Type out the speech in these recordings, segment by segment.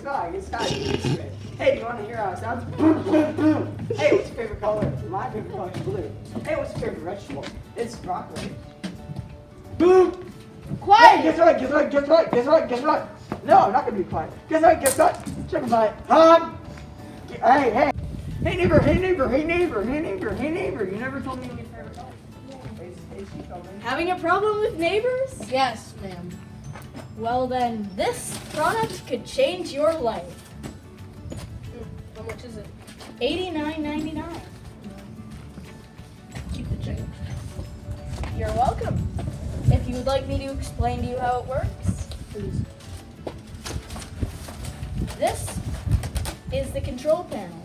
what? It's got an instrument. Hey, do you want to hear how it sounds? Hey, what's your favorite color? My favorite color is blue. Hey, what's your favorite vegetable? It's broccoli. Boom! Quiet! Hey, guess what? Guess what? Guess what? Guess what? Guess what? No, I'm not gonna be quiet. Guess what? Guess what? Check my Hey, hey. Hey neighbor, hey neighbor, hey neighbor, hey neighbor, hey neighbor. You never told me your favorite color. She told me. Having a problem with neighbors? Yes, ma'am. Well then, this product could change your life. How much is it? $89.99. Keep the change. You're welcome. If you would like me to explain to you how it works, Please. this is the control panel.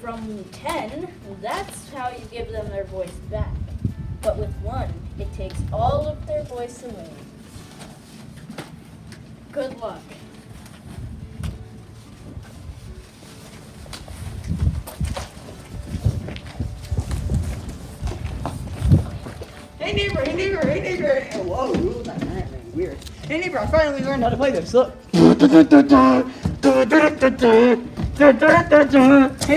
From 10, that's how you give them their voice back. But with 1, it takes all of their voice away. Good luck. Hey neighbor, hey neighbor, hey neighbor. Whoa, rules on that, man. Weird. Hey neighbor, I finally learned how to play this. Look. Hey,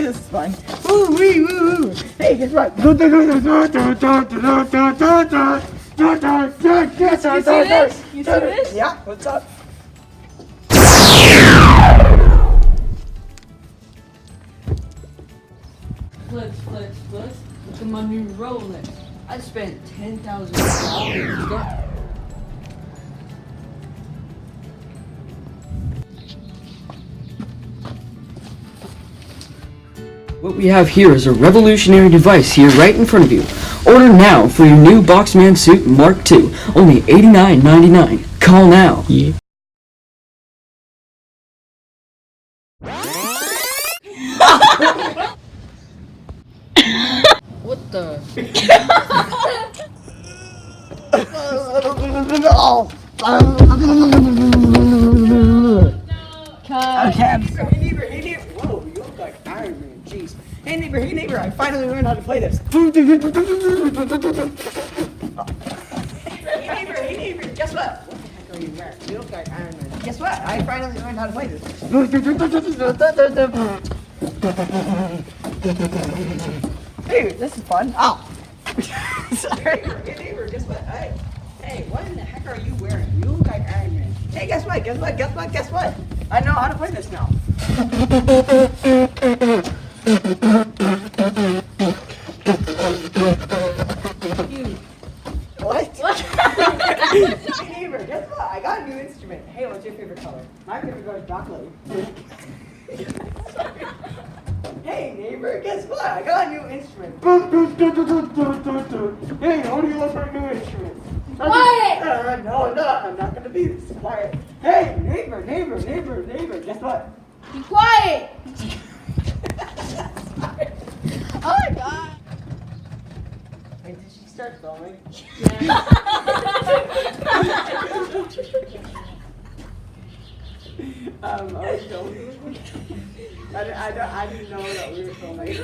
this is fun. Woo, wee, woo, woo. Hey, guess what? You see this? You see this? Yeah, what's up? Flex, flex, flex. Look at my new Rolex. I spent $10,000. What we have here is a revolutionary device here right in front of you. Order now for your new Boxman suit Mark II. Only $89.99. Call now. Yeah. What the? Okay, I'm sorry. Hey neighbor, hey neighbor. Whoa, you look like Iron Man. Jeez. Hey neighbor, I finally learned how to play this. Hey neighbor, guess what? What the heck are you wearing? You look like Iron Man. Guess what? I finally learned how to play this. Hey, this is fun. Oh. Sorry. Hey neighbor, guess what? Hey, what in the heck are you wearing? You look like Iron Man. Hey, guess what? Guess what? Guess what? Guess what? I know how to play this now. What? Hey neighbor, guess what? I got a new instrument. Hey, what's your favorite color? My favorite color is broccoli. Hey neighbor, guess what? I got a new instrument. Hey, how do you look for a new instrument? Quiet! No, I'm not gonna be this quiet. Hey, neighbor, guess what? Be quiet! Oh my god! Wait, did she start filming? Are we filming? I didn't know that we were filming.